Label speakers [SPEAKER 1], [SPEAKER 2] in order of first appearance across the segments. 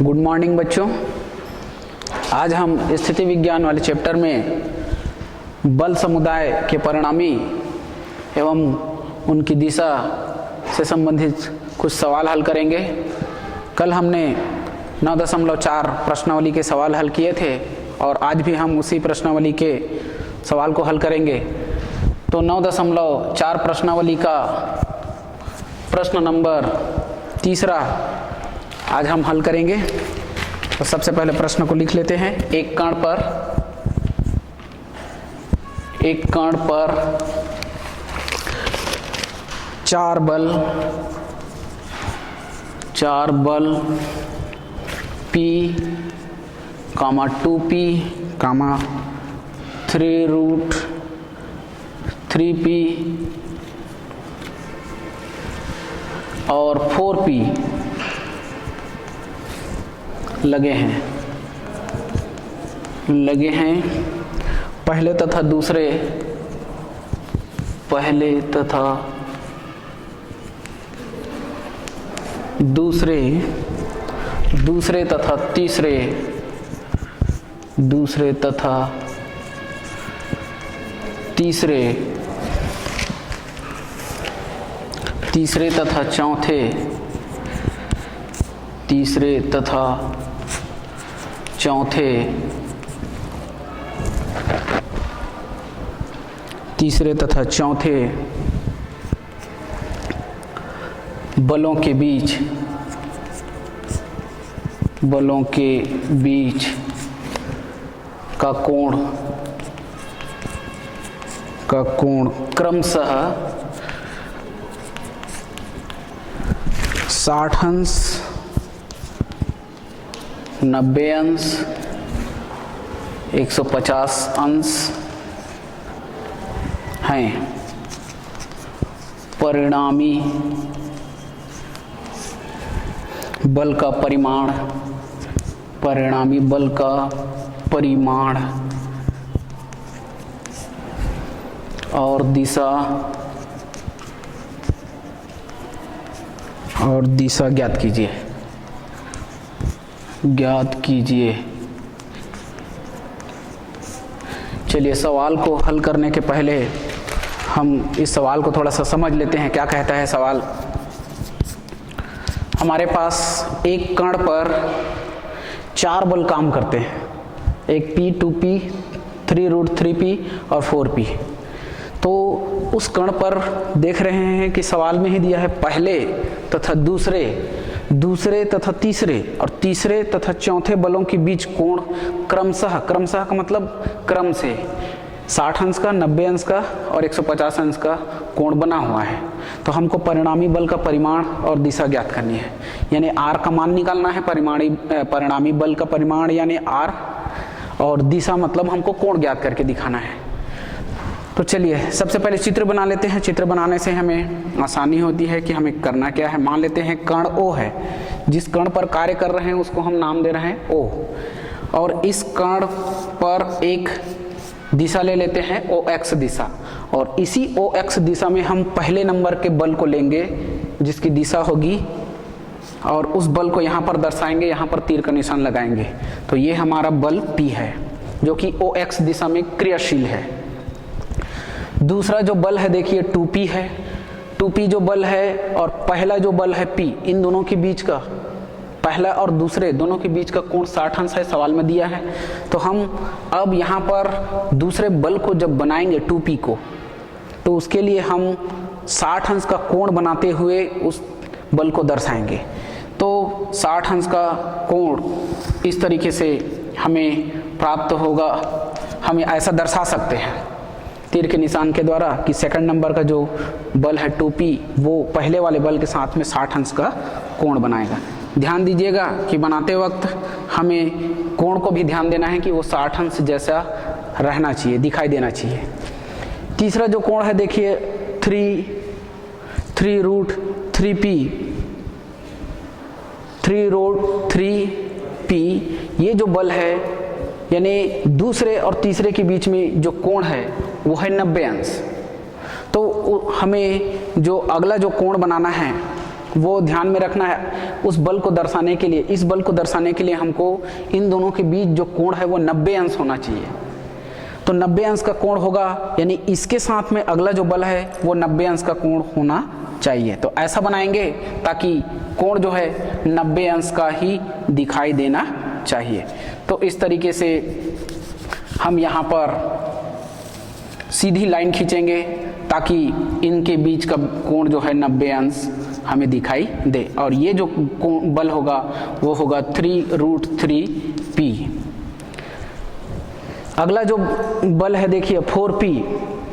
[SPEAKER 1] Good morning बच्चों। आज हम स्थिति विज्ञान वाले चैप्टर में बल समुदाय के परिणामी एवं उनकी दिशा से संबंधित कुछ सवाल हल करेंगे। कल हमने 9.4 प्रश्नावली के सवाल हल किए थे और आज भी हम उसी प्रश्नावली के सवाल को हल करेंगे। तो 9.4 प्रश्नावली का प्रश्न नंबर 3 आज हम हल करेंगे। तो सबसे पहले प्रश्न को लिख लेते हैं। एक कण पर 4 बल P, 2P, 3√3P और 4P लगे हैं पहले तथा दूसरे तथा तीसरे तथा चौथे बलों के बीच का कोण क्रमशः 60 अंश, 90 अंश, 150 अंश हैं। परिणामी बल का परिमाण और दिशा ज्ञात कीजिए। चलिए, सवाल को हल करने के पहले हम इस सवाल को थोड़ा सा समझ लेते हैं। क्या कहता है सवाल? हमारे पास एक कण पर 4 बल काम करते हैं, एक P, 2P, 3√3P और 4P। तो उस कण पर देख रहे हैं कि सवाल में ही दिया है पहले तथा दूसरे तथा तीसरे तथा चौथे बलों के बीच कोण क्रमशः का मतलब क्रम से 60 अंश का, 90 अंश का और 150 अंश का कोण बना हुआ है। तो हमको परिणामी बल का परिमाण और दिशा ज्ञात करनी है, यानी R का मान निकालना है। परिणामी बल का परिमाण यानी R और दिशा मतलब हमको कोण ज्ञात करके दिखाना है। तो चलिए सबसे पहले चित्र बना लेते हैं। चित्र बनाने से हमें आसानी होती है कि हमें करना क्या है। मान लेते हैं कण O है, जिस कण पर कार्य कर रहे हैं उसको हम नाम दे रहे हैं O, और इस कण पर एक दिशा ले लेते हैं OX दिशा, और इसी OX दिशा में हम पहले नंबर के बल को लेंगे जिसकी दिशा होगी, और उस बल को यहाँ पर दर्शाएंगे, यहाँ पर तीर का निशान लगाएंगे। तो ये हमारा बल P है जो कि OX दिशा में क्रियाशील है। दूसरा जो बल है देखिए 2P है। 2P जो बल है और पहला जो बल है P, इन दोनों के बीच का, पहला और दूसरे दोनों के बीच का कोण 60 अंश है, सवाल में दिया है। तो हम अब यहाँ पर दूसरे बल को जब बनाएंगे 2P को, तो उसके लिए हम 60 अंश का कोण बनाते हुए उस बल को दर्शाएंगे। तो 60 अंश का कोण इस तरीके से हमें प्राप्त होगा। हम ऐसा दर्शा सकते हैं तीर के निशान के द्वारा कि सेकंड नंबर का जो बल है 2P वो पहले वाले बल के साथ में 60 अंश का कोण बनाएगा। ध्यान दीजिएगा कि बनाते वक्त हमें कोण को भी ध्यान देना है कि वो 60 अंश जैसा रहना चाहिए, दिखाई देना चाहिए। तीसरा जो कोण है देखिए 3√3P, ये जो बल है यानी दूसरे और तीसरे के बीच में जो कोण है वो है 90 अंश। तो हमें जो अगला जो कोण बनाना है वो ध्यान में रखना है। उस बल को दर्शाने के लिए, इस बल को दर्शाने के लिए हमको इन दोनों के बीच जो कोण है वो 90 अंश होना चाहिए। तो 90 अंश का कोण होगा, यानी इसके साथ में अगला जो बल है वो 90 अंश का कोण होना चाहिए। तो ऐसा बनाएंगे ताकि कोण जो है 90 अंश का ही दिखाई देना चाहिए। तो इस तरीके से हम यहाँ पर सीधी लाइन खींचेंगे ताकि इनके बीच का कोण जो है 90 अंश हमें दिखाई दे। और ये जो बल होगा वो होगा 3√3p। अगला जो बल है देखिए 4p।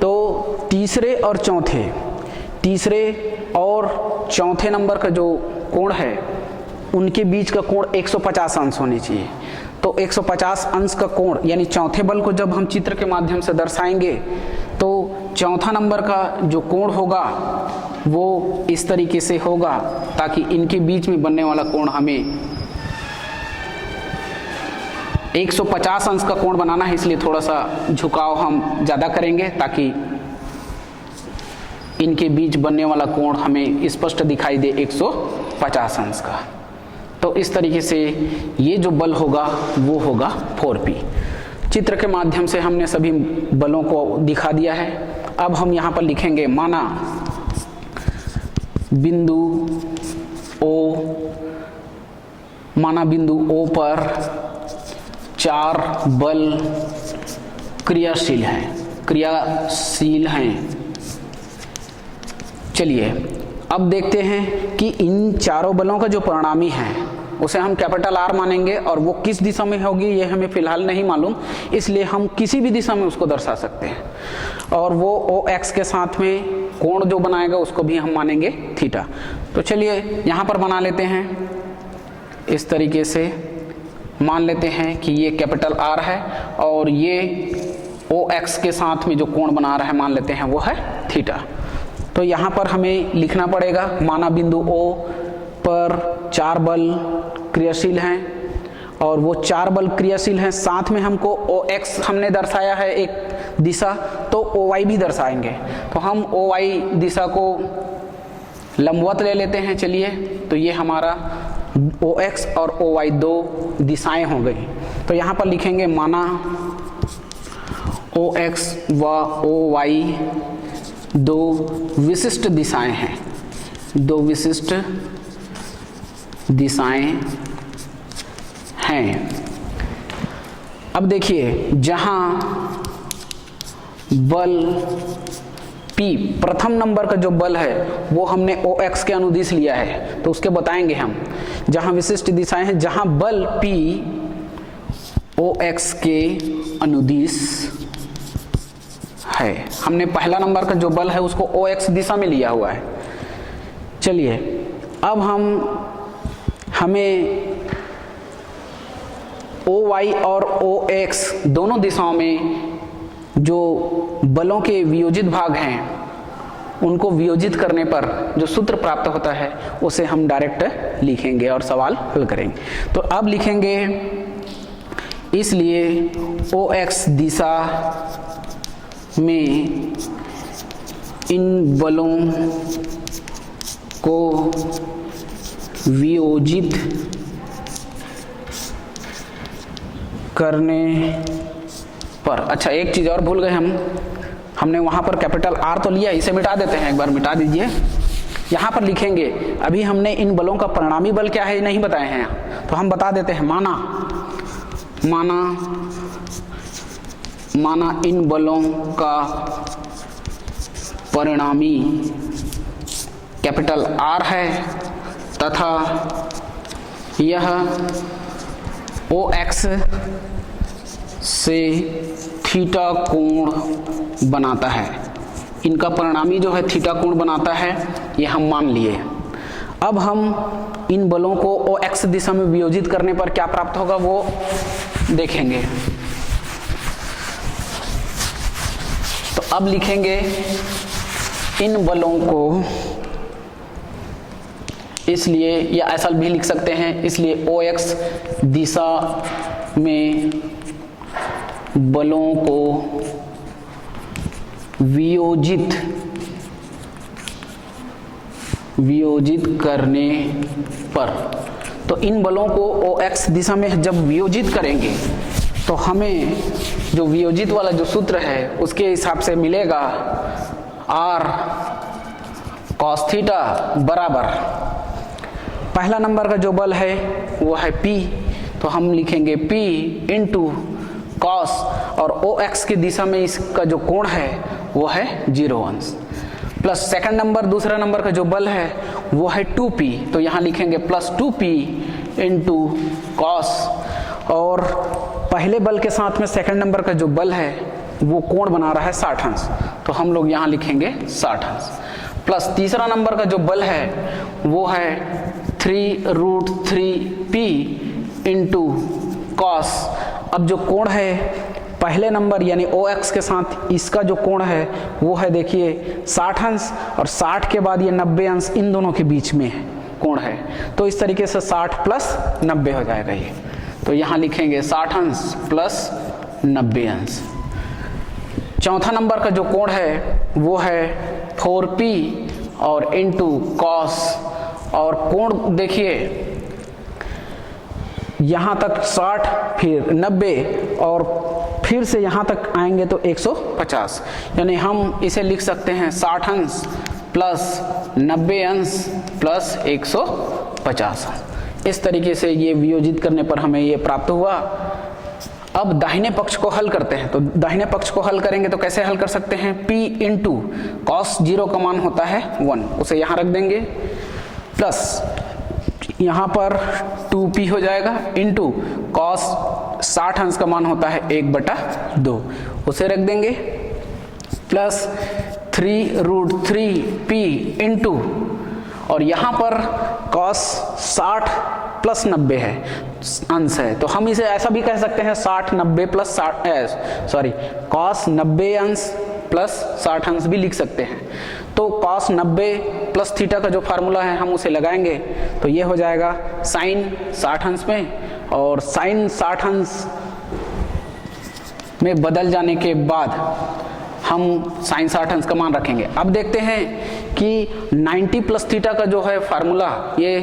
[SPEAKER 1] तो तीसरे और चौथे नंबर का जो कोण है उनके बीच का कोण 150 अंश होनी चाहिए। तो 150 अंश का कोण यानी चौथे बल को जब हम चित्र के माध्यम से दर्शाएंगे तो चौथा नंबर का जो कोण होगा वो इस तरीके से होगा ताकि इनके बीच में बनने वाला कोण हमें 150 अंश का कोण बनाना है, इसलिए थोड़ा सा झुकाव हम ज़्यादा करेंगे ताकि इनके बीच बनने वाला कोण हमें स्पष्ट दिखाई दे 150 अंश का। तो इस तरीके से ये जो बल होगा वो होगा 4p। चित्र के माध्यम से हमने सभी बलों को दिखा दिया है। अब हम यहाँ पर लिखेंगे, माना बिंदु O पर 4 बल क्रियाशील हैं। चलिए अब देखते हैं कि इन चारों बलों का जो परिणामी है उसे हम कैपिटल R मानेंगे और वो किस दिशा में होगी ये हमें फिलहाल नहीं मालूम, इसलिए हम किसी भी दिशा में उसको दर्शा सकते हैं। और वो OX के साथ में कोण जो बनाएगा उसको भी हम मानेंगे थीटा। तो चलिए यहाँ पर बना लेते हैं, इस तरीके से मान लेते हैं कि ये कैपिटल R है और ये OX के साथ में जो कोण बना रहा है मान लेते हैं वो है थीटा। तो यहाँ पर हमें लिखना पड़ेगा, माना बिंदु O पर 4 बल क्रियाशील हैं और वो 4 बल क्रियाशील हैं, साथ में हमको OX हमने दर्शाया है एक दिशा, तो OY भी दर्शाएंगे। तो हम OY दिशा को लंबवत ले लेते हैं। चलिए, तो ये हमारा OX और OY दो दिशाएं हो गई। तो यहाँ पर लिखेंगे, माना OX व OY दो विशिष्ट दिशाएं हैं, दो विशिष्ट दिशाएं हैं। अब देखिए, जहां बल P प्रथम नंबर का जो बल है वो हमने OX के अनुदिश लिया है, तो उसके बताएंगे हम। जहां विशिष्ट दिशाएं हैं, जहां बल P OX के अनुदिश है, हमने पहला नंबर का जो बल है उसको OX दिशा में लिया हुआ है। चलिए, अब हमें OY और OX दोनों दिशाओं में जो बलों के वियोजित भाग हैं उनको वियोजित करने पर जो सूत्र प्राप्त होता है उसे हम डायरेक्ट लिखेंगे और सवाल हल करेंगे। तो अब लिखेंगे, इसलिए OX दिशा में इन बलों को वियोजित करने पर, अच्छा एक चीज़ और भूल गए हमने वहाँ पर कैपिटल R तो लिया, इसे मिटा देते हैं, एक बार मिटा दीजिए। यहाँ पर लिखेंगे, अभी हमने इन बलों का परिणामी बल क्या है नहीं बताए हैं, तो हम बता देते हैं, माना इन बलों का परिणामी कैपिटल R है तथा यह OX से थीटा कोण बनाता है। इनका परिणामी जो है थीटा कोण बनाता है, ये हम मान लिए। अब हम इन बलों को OX दिशा में वियोजित करने पर क्या प्राप्त होगा वो देखेंगे। तो अब लिखेंगे, इन बलों को, इसलिए या ऐसा भी लिख सकते हैं, इसलिए OX दिशा में बलों को वियोजित वियोजित करने पर, तो इन बलों को OX दिशा में जब वियोजित करेंगे तो हमें जो वियोजित वाला जो सूत्र है उसके हिसाब से मिलेगा R cos थीटा बराबर पहला नंबर का जो बल है वो है P, तो हम लिखेंगे P इंटू कॉस, और OX की दिशा में इसका जो कोण है वो है 0 अंश, प्लस सेकंड नंबर दूसरा नंबर का जो बल है वो है 2P, तो यहाँ लिखेंगे प्लस 2P इंटू कॉस, और पहले बल के साथ में सेकंड नंबर का जो बल है वो कोण बना रहा है 60 अंश, तो हम लोग यहाँ लिखेंगे 60 अंश, प्लस तीसरा नंबर का जो बल है वो है 3√3P इंटू कॉस। अब जो कोण है पहले नंबर यानी OX के साथ इसका जो कोण है वो है देखिए 60 अंश, और 60 के बाद ये 90 अंश इन दोनों के बीच में है कोण है, तो इस तरीके से 60 प्लस 90 हो जाएगा ये, तो यहाँ लिखेंगे 60 अंश प्लस 90 अंश। चौथा नंबर का जो कोण है वो है 4P और इंटू कॉस, और कोण देखिए यहाँ तक 60 फिर 90 और फिर से यहाँ तक आएंगे तो 150, यानी हम इसे लिख सकते हैं 60 अंश प्लस 90 अंश प्लस 150। इस तरीके से ये वियोजित करने पर हमें ये प्राप्त हुआ। अब दाहिने पक्ष को हल करते हैं, तो दाहिने पक्ष को हल करेंगे तो कैसे हल कर सकते हैं, P इंटू कॉस 0 का मान होता है 1, उसे यहाँ रख देंगे, प्लस यहाँ पर 2P हो जाएगा इंटू कॉस 60 अंश का मान होता है 1/2, उसे रख देंगे, प्लस 3√3P इंटू, और यहाँ पर कॉस 60 प्लस 90 है अंश है, तो हम इसे ऐसा भी कह सकते हैं 60 90 प्लस 60 कॉस 90 अंश प्लस 60 अंश भी लिख सकते हैं। तो कॉस 90 प्लस थीटा का जो फार्मूला है हम उसे लगाएंगे तो ये हो जाएगा साइन 60 अंश में, और साइन 60 अंश में बदल जाने के बाद हम साइन 60 अंश का मान रखेंगे। अब देखते हैं कि 90 प्लस थीटा का जो है फार्मूला ये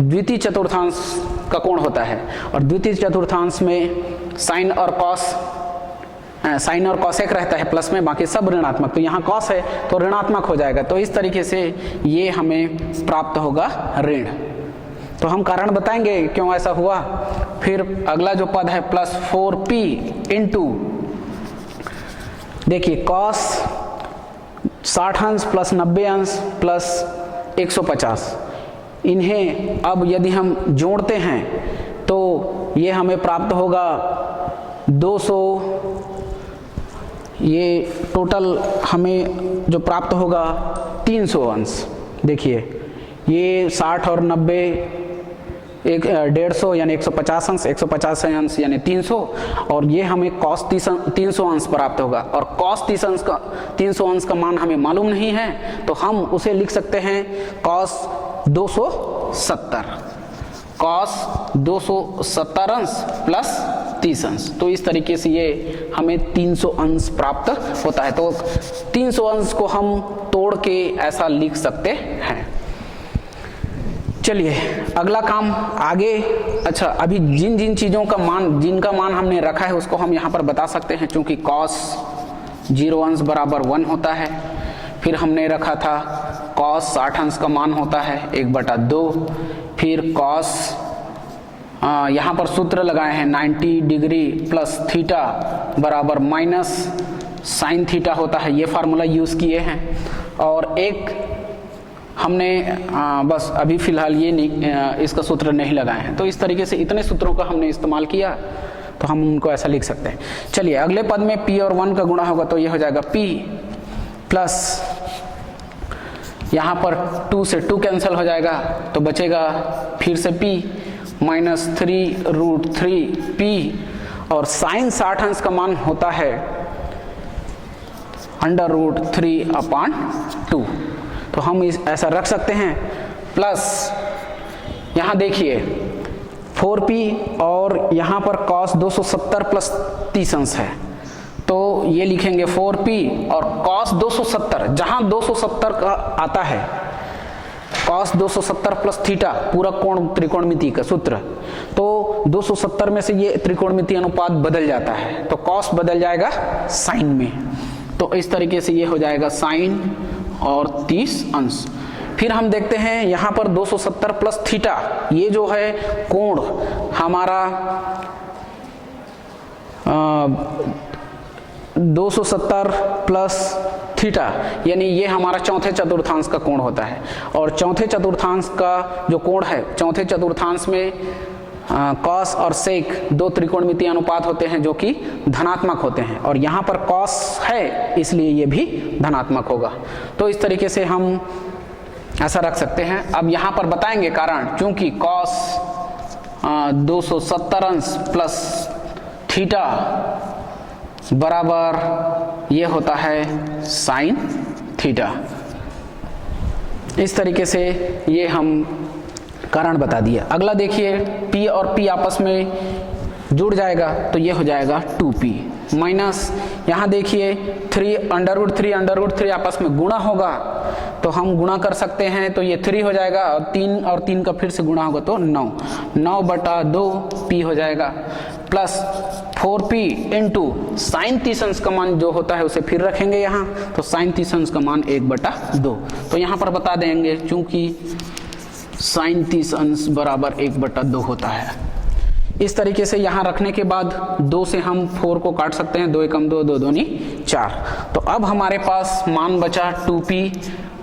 [SPEAKER 1] द्वितीय चतुर्थांश का कोण होता है, और द्वितीय चतुर्थांश में साइन और कॉसेक रहता है प्लस में, बाकी सब ऋणात्मक, तो यहाँ कॉस है तो ऋणात्मक हो जाएगा, तो इस तरीके से ये हमें प्राप्त होगा ऋण। तो हम कारण बताएंगे क्यों ऐसा हुआ। फिर अगला जो पद है प्लस 4P इंटू, देखिए कॉस 60 अंश प्लस 90 अंश प्लस 150, इन्हें अब यदि हम जोड़ते हैं तो ये हमें प्राप्त होगा 200, ये टोटल हमें जो प्राप्त होगा 300 अंश। देखिए ये 60 और 90 150 यानी 150 अंश, 150 अंश यानी 300, और ये हमें कॉस 300 अंश प्राप्त होगा, और कॉस 300 अंश का मान हमें मालूम नहीं है तो हम उसे लिख सकते हैं कॉस 270, कॉस 270 अंश प्लस 30 अंश, तो इस तरीके से ये हमें 300 अंश प्राप्त होता है। तो 300 अंश को हम तोड़ के ऐसा लिख सकते हैं। चलिए अगला काम आगे। अच्छा, अभी जिन चीज़ों का मान, जिनका मान हमने रखा है उसको हम यहाँ पर बता सकते हैं, चूँकि कॉस 0 अंश बराबर 1 होता है। फिर हमने रखा था कॉस 60 अंश का मान होता है 1/2। फिर कॉस यहाँ पर सूत्र लगाए हैं 90 डिग्री प्लस थीटा बराबर माइनस साइन थीटा होता है, ये फार्मूला यूज़ किए हैं। और एक हमने बस अभी फ़िलहाल ये नहीं, इसका सूत्र नहीं लगाए हैं। तो इस तरीके से इतने सूत्रों का हमने इस्तेमाल किया तो हम उनको ऐसा लिख सकते हैं। चलिए अगले पद में P और 1 का गुणा होगा तो ये हो जाएगा P प्लस, यहाँ पर 2 से 2 कैंसिल हो जाएगा तो बचेगा फिर से P माइनस 3√3P, और साइन 60 अंश का मान होता है √3/2, तो हम ऐसा रख सकते हैं। प्लस यहाँ देखिए 4P और यहाँ पर cos 270 प्लस 30 अंश है तो ये लिखेंगे 4P और cos 270, जहाँ 270 का आता है cos 270 प्लस थीटा पूरा कोण त्रिकोणमिति का सूत्र, तो 270 में से ये त्रिकोणमिति अनुपात बदल जाता है, तो cos बदल जाएगा साइन में, तो इस तरीके से ये हो जाएगा साइन और 30 अंश। फिर हम देखते हैं यहाँ पर 270 प्लस थीटा, ये जो है कोण हमारा 270 प्लस थीटा, यानी ये हमारा चौथे चतुर्थांश का कोण होता है, और चौथे चतुर्थांश का जो कोण है, चौथे चतुर्थांश में कॉस और सेक दो त्रिकोणमिति अनुपात होते हैं जो कि धनात्मक होते हैं, और यहाँ पर कॉस है इसलिए ये भी धनात्मक होगा। तो इस तरीके से हम ऐसा रख सकते हैं। अब यहाँ पर बताएंगे कारण, क्योंकि कॉस 270 अंश प्लस थीटा बराबर ये होता है साइन थीटा। इस तरीके से ये हम कारण बता दिया। अगला देखिए, P और P आपस में जुड़ जाएगा तो ये हो जाएगा 2P माइनस, यहाँ देखिए 3√3 आपस में गुणा होगा तो हम गुणा कर सकते हैं, तो ये 3 हो जाएगा, और 3 का फिर से गुणा होगा तो 9/2 P हो जाएगा, प्लस 4P इंटू साइन 30 अंश का मान जो होता है उसे फिर रखेंगे यहाँ, तो साइन 30 अंश का मान 1/2। तो यहाँ पर बता देंगे क्योंकि साइन 30 अंश बराबर 1/2 होता है। इस तरीके से यहाँ रखने के बाद 2 से हम 4 को काट सकते हैं, 2 एकम 2, 2 दूनी 4। तो अब हमारे पास मान बचा 2P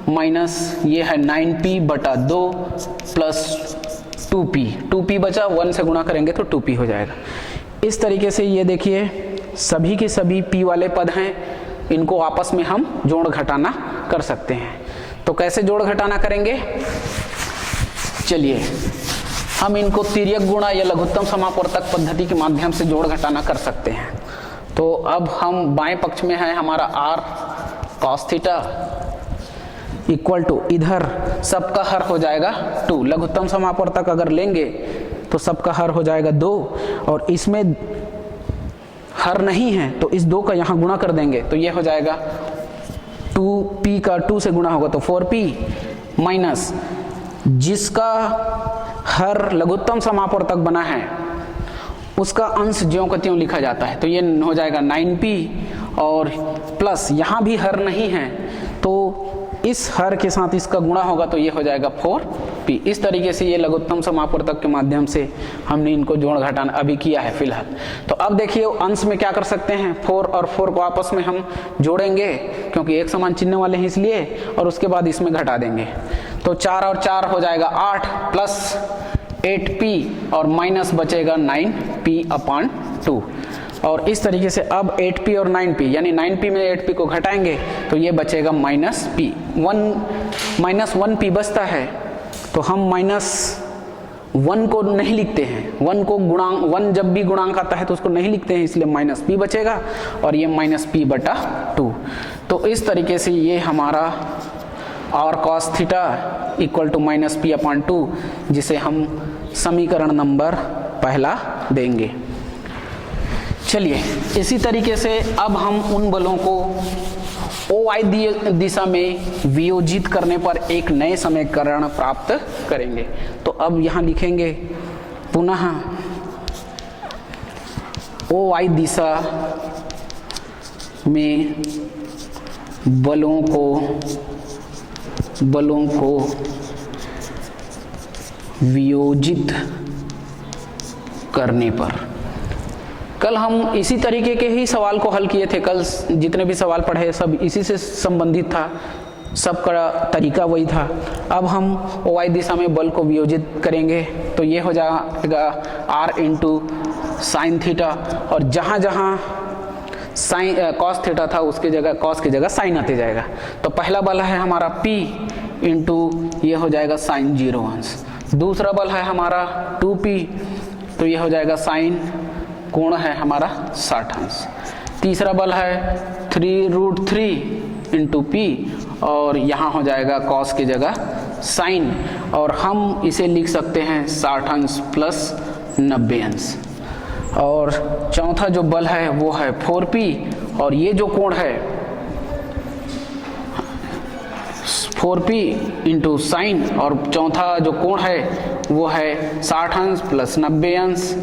[SPEAKER 1] माइनस ये है 9P/2 प्लस 2P बचा, 1 से गुणा करेंगे तो 2P हो जाएगा। इस तरीके से ये देखिए सभी के सभी P वाले पद हैं, इनको आपस में हम जोड़ घटाना कर सकते हैं। तो कैसे जोड़ घटाना करेंगे, चलिए हम इनको तिर्यक गुणा या लघुत्तम समापवर्तक पद्धति के माध्यम से जोड़ घटाना कर सकते हैं। तो अब हम बाएं पक्ष में है हमारा r cos theta equal to, इधर सबका हर हो जाएगा 2, लघुत्तम समापवर्तक अगर लेंगे तो सबका हर हो जाएगा 2, और इसमें हर नहीं है तो इस 2 का यहाँ गुणा कर देंगे तो ये हो जाएगा 2P का 2 से गुणा होगा तो 4P माइनस जिसका हर लघुत्तम समापवर्तक बना है उसका अंश ज्यों का त्यों लिखा जाता है, तो ये हो जाएगा 9P, और प्लस यहाँ भी हर नहीं है तो इस हर के साथ इसका गुणा होगा तो ये हो जाएगा 4P। इस तरीके से ये लघुत्तम समापवर्तक के माध्यम से हमने इनको जोड़ घटाना अभी किया है फिलहाल। तो अब देखिए अंश में क्या कर सकते हैं, 4 और 4 को आपस में हम जोड़ेंगे क्योंकि एक समान चिन्ह वाले हैं इसलिए, और उसके बाद इसमें घटा देंगे, तो 4 और 4 हो जाएगा 8 प्लस 8P और माइनस बचेगा 9P/2, और इस तरीके से अब 8P और 9P यानी 9P में 8P को घटाएंगे तो ये बचेगा -P, 1 -1P बचता है, तो हम -1 को नहीं लिखते हैं, 1 को गुणांक, 1 जब भी गुणांक आता है तो उसको नहीं लिखते हैं, इसलिए -P बचेगा और ये -P/2। तो इस तरीके से ये हमारा r cos theta equal to -P/2, जिसे हम समीकरण नंबर पहला देंगे। चलिए इसी तरीके से अब हम उन बलों को OI दिशा में वियोजित करने पर एक नए समीकरण प्राप्त करेंगे। तो अब यहाँ लिखेंगे पुनः OI दिशा में बलों को वियोजित करने पर। कल हम इसी तरीके के ही सवाल को हल किए थे, कल जितने भी सवाल पढ़े सब इसी से संबंधित था, सबका तरीका वही था। अब हम OI दिशा में बल को वियोजित करेंगे तो ये हो जाएगा r इंटू साइन थीटा, और जहाँ जहाँ साइन cos थीटा था उसके जगह cos की जगह साइन आते जाएगा। तो पहला बल है हमारा P इंटू ये हो जाएगा साइन 0 अंश, दूसरा बल है हमारा 2P तो ये हो जाएगा साइन कोण है हमारा 60 अंश, तीसरा बल है 3√3 इंटू P और यहाँ हो जाएगा cos की जगह साइन, और हम इसे लिख सकते हैं 60 अंश प्लस 90 अंश। और चौथा जो बल है वो है 4P, और ये जो कोण है 4p इंटू साइन, और चौथा जो कोण है वो है 60 अंश प्लस 90 अंश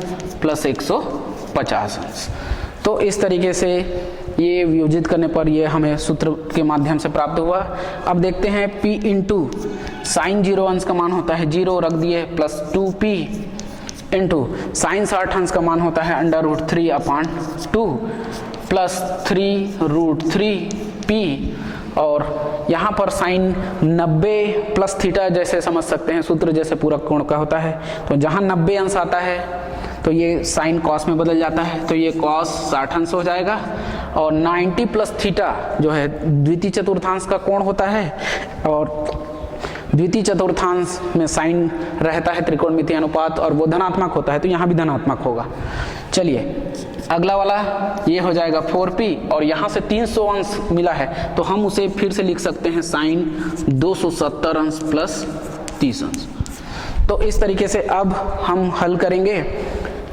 [SPEAKER 1] प्लस 150 अंश। तो इस तरीके से ये वियोजित करने पर ये हमें सूत्र के माध्यम से प्राप्त हुआ। अब देखते हैं p इंटू साइन 0 अंश का मान होता है 0 रख दिए, प्लस 2p इंटू साइन 60 अंश का मान होता है √3/2 प्लस 3√3p, और यहाँ पर साइन 90 प्लस थीटा जैसे समझ सकते हैं, सूत्र जैसे पूरक कोण का होता है, तो जहाँ 90 अंश आता है तो ये साइन कॉस में बदल जाता है, तो ये कॉस 60 अंश हो जाएगा, और 90 प्लस थीटा जो है द्वितीय चतुर्थांश का कोण होता है, और द्वितीय चतुर्थांश में साइन रहता है त्रिकोणमितीय अनुपात और वो धनात्मक होता है, तो यहाँ भी धनात्मक होगा। चलिए अगला वाला ये हो जाएगा 4p, और यहाँ से 300 अंश मिला है तो हम उसे फिर से लिख सकते हैं साइन 270 अंश प्लस 30 अंश। तो इस तरीके से अब हम हल करेंगे,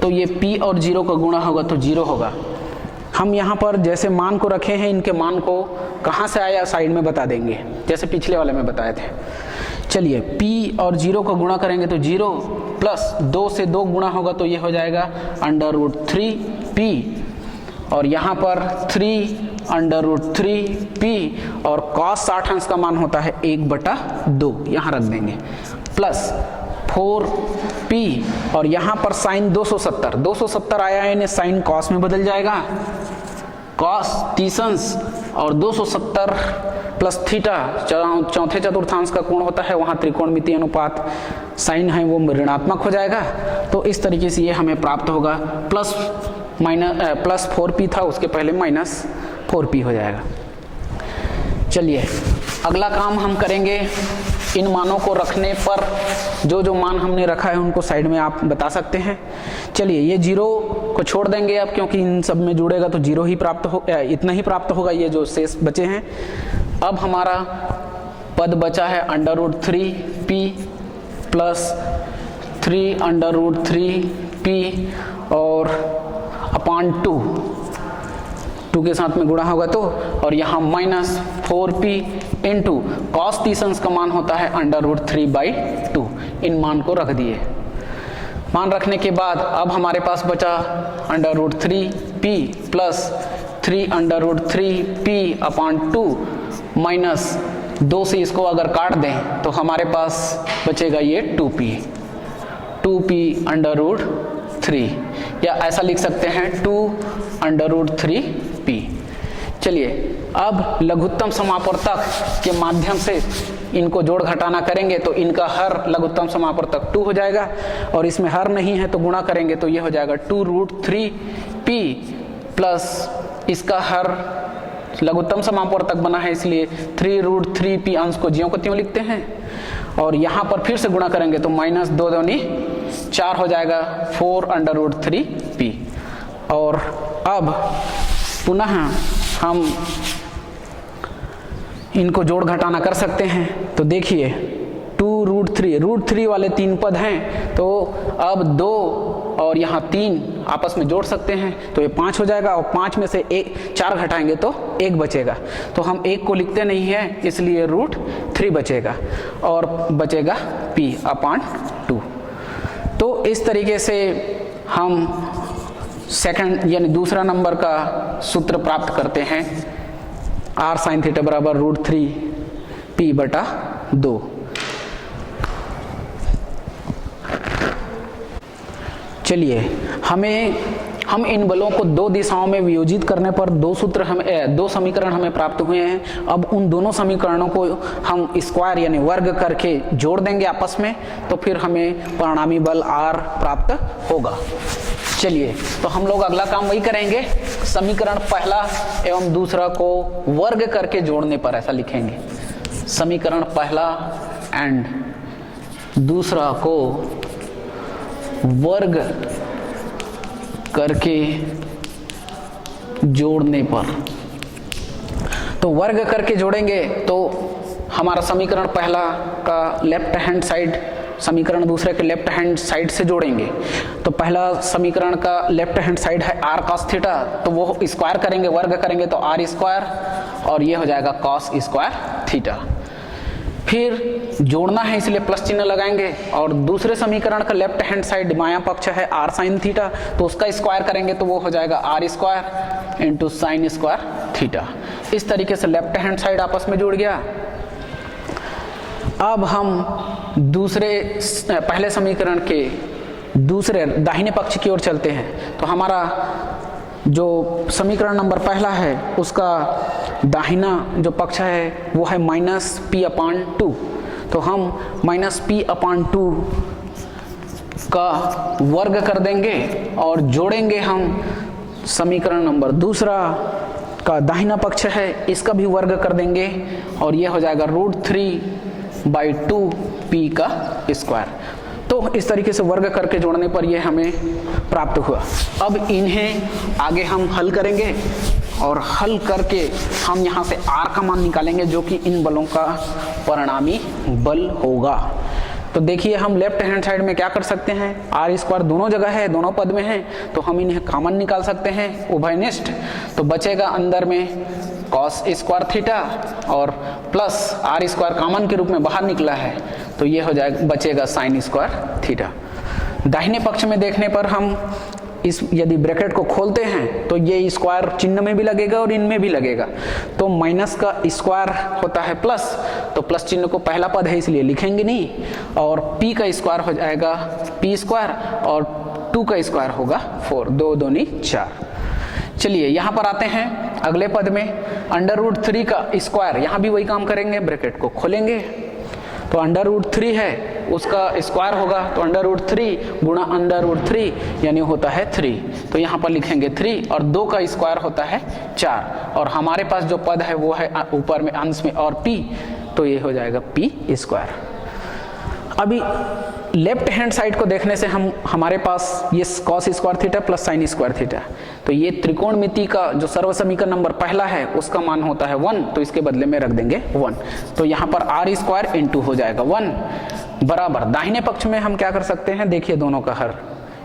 [SPEAKER 1] तो ये p और 0 का गुणा होगा तो 0 होगा। हम यहाँ पर जैसे मान को रखे हैं, इनके मान को कहाँ से आया साइड में बता देंगे, जैसे पिछले वाले में बताए थे। चलिए p और 0 का गुणा करेंगे तो 0 प्लस 2 से 2 गुणा होगा तो ये हो जाएगा √3p, और यहाँ पर 3√3p, और cos 60 अंश का मान होता है 1/2, यहाँ रख देंगे, प्लस 4p, और यहाँ पर साइन 270 आया है, इन्हें साइन कॉस में बदल जाएगा, कॉस 30 अंश, और 270 प्लस थीटा चौथे चतुर्थांश का कोण होता है, वहाँ त्रिकोणमितीय अनुपात साइन है वो ऋणात्मक हो जाएगा। तो इस तरीके से ये हमें प्राप्त होगा, प्लस 4p था, उसके पहले माइनस 4p हो जाएगा। चलिए अगला काम हम करेंगे, इन मानों को रखने पर जो मान हमने रखा है उनको साइड में आप बता सकते हैं। चलिए ये 0 को छोड़ देंगे अब, क्योंकि इन सब में जुड़ेगा तो 0 ही प्राप्त हो, इतना ही प्राप्त होगा, ये जो शेष बचे हैं। अब हमारा पद बचा है √3p प्लस 3√3p और अपान 2 के साथ में गुणा होगा तो, और यहाँ माइनस 4p इंटू कॉस 30 अंश का मान होता है √3/2। इन मान को रख दिए। मान रखने के बाद अब हमारे पास बचा √3p प्लस 3√3p/2 माइनस 2 से इसको अगर काट दें तो हमारे पास बचेगा ये 2p/√3, या ऐसा लिख सकते हैं 2√3p। चलिए अब लघुत्तम समापवर्तक के माध्यम से इनको जोड़ घटाना करेंगे तो इनका हर लघुत्तम समापवर्तक 2 हो जाएगा, और इसमें हर नहीं है तो गुणा करेंगे तो ये हो जाएगा 2√3p प्लस इसका हर लघुत्तम समापवर्तक बना है इसलिए 3√3p, अंश को ज्यों को त्यों लिखते हैं, और यहाँ पर फिर से गुणा करेंगे तो माइनस 2 दूनी 4 हो जाएगा 4√3p। और अब पुनः हम इनको जोड़ घटाना कर सकते हैं, तो देखिए 2√3 वाले 3 पद हैं, तो अब 2 और यहाँ 3 आपस में जोड़ सकते हैं तो ये 5 हो जाएगा, और 5 में से 4 घटाएंगे तो 1 बचेगा, तो हम 1 को लिखते नहीं हैं इसलिए √3 बचेगा, और बचेगा p/2। तो इस तरीके से हम सेकंड यानी दूसरा नंबर का सूत्र प्राप्त करते हैं, r sin थीटा बराबर √3p/2। चलिए हम इन बलों को 2 दिशाओं में वियोजित करने पर 2 समीकरण हमें प्राप्त हुए हैं। अब उन दोनों समीकरणों को हम स्क्वायर यानी वर्ग करके जोड़ देंगे आपस में, तो फिर हमें परिणामी बल r प्राप्त होगा। चलिए तो हम लोग अगला काम वही करेंगे, समीकरण पहला एवं दूसरा को वर्ग करके जोड़ने पर ऐसा लिखेंगे, समीकरण पहला एंड दूसरा को वर्ग करके जोड़ने पर। तो वर्ग करके जोड़ेंगे तो हमारा समीकरण पहला का लेफ्ट हैंड साइड समीकरण दूसरे के लेफ्ट हैंड साइड से जोड़ेंगे। तो पहला समीकरण का लेफ्ट हैंड साइड है r cos थीटा, तो वो स्क्वायर करेंगे, वर्ग करेंगे तो r स्क्वायर, और ये हो जाएगा cos स्क्वायर थीटा। फिर जोड़ना है इसलिए प्लस चिन्ह लगाएंगे, और दूसरे समीकरण का लेफ्ट हैंड साइड बायां पक्ष है r sin थीटा, तो उसका स्क्वायर करेंगे तो वो हो जाएगा r square into sine square theta. इस तरीके से लेफ्ट हैंड साइड आपस में जुड़ गया। अब हम दूसरे पहले समीकरण के दूसरे दाहिने पक्ष की ओर चलते हैं। तो हमारा जो समीकरण नंबर पहला है उसका दाहिना जो पक्ष है वो है -p/2। तो हम -p/2 का वर्ग कर देंगे और जोड़ेंगे हम समीकरण नंबर दूसरा का दाहिना पक्ष है इसका भी वर्ग कर देंगे, और ये हो जाएगा √3/2p का स्क्वायर। तो इस तरीके से वर्ग करके जोड़ने पर ये हमें प्राप्त हुआ। अब इन्हें आगे हम हल करेंगे, और हल करके हम यहाँ से r का मान निकालेंगे जो कि इन बलों का परिणामी बल होगा। तो देखिए हम लेफ्ट हैंड साइड में क्या कर सकते हैं, r स्क्वायर दोनों जगह है, दोनों पद में है, तो हम इन्हें कॉमन निकाल सकते हैं उभयनिष्ठ। तो बचेगा अंदर में cos स्क्वायर थीटा और प्लस r स्क्वायर कॉमन के रूप में बाहर निकला है, तो ये हो जाएगा बचेगा साइन स्क्वायर थीटा। दाहिने पक्ष में देखने पर हम इस यदि ब्रैकेट को खोलते हैं तो ये स्क्वायर चिन्ह में भी लगेगा और इनमें भी लगेगा। तो माइनस का स्क्वायर होता है प्लस, तो प्लस चिन्ह को पहला पद है इसलिए लिखेंगे नहीं, और p का स्क्वायर हो जाएगा p स्क्वायर और 2 का स्क्वायर होगा 4, 2 दूनी 4। चलिए यहाँ पर आते हैं अगले पद में √3 का स्क्वायर, यहाँ भी वही काम करेंगे, ब्रैकेट को खोलेंगे तो √3 है उसका स्क्वायर होगा, तो √3 गुणा √3 यानी होता है 3, तो यहाँ पर लिखेंगे 3, और 2 का स्क्वायर होता है 4, और हमारे पास जो पद है वो है ऊपर में अंश में और p, तो ये हो जाएगा p स्क्वायर। अभी लेफ्ट हैंड साइड को देखने से हमारे पास ये cos square theta plus sine square theta, तो ये त्रिकोणमिति का जो सर्व समीकरण नंबर पहला है उसका मान होता है 1, तो इसके बदले में रख देंगे 1। तो यहाँ पर r स्क्वायर इंटू हो जाएगा 1 बराबर दाहिने पक्ष में हम क्या कर सकते हैं, देखिए दोनों का हर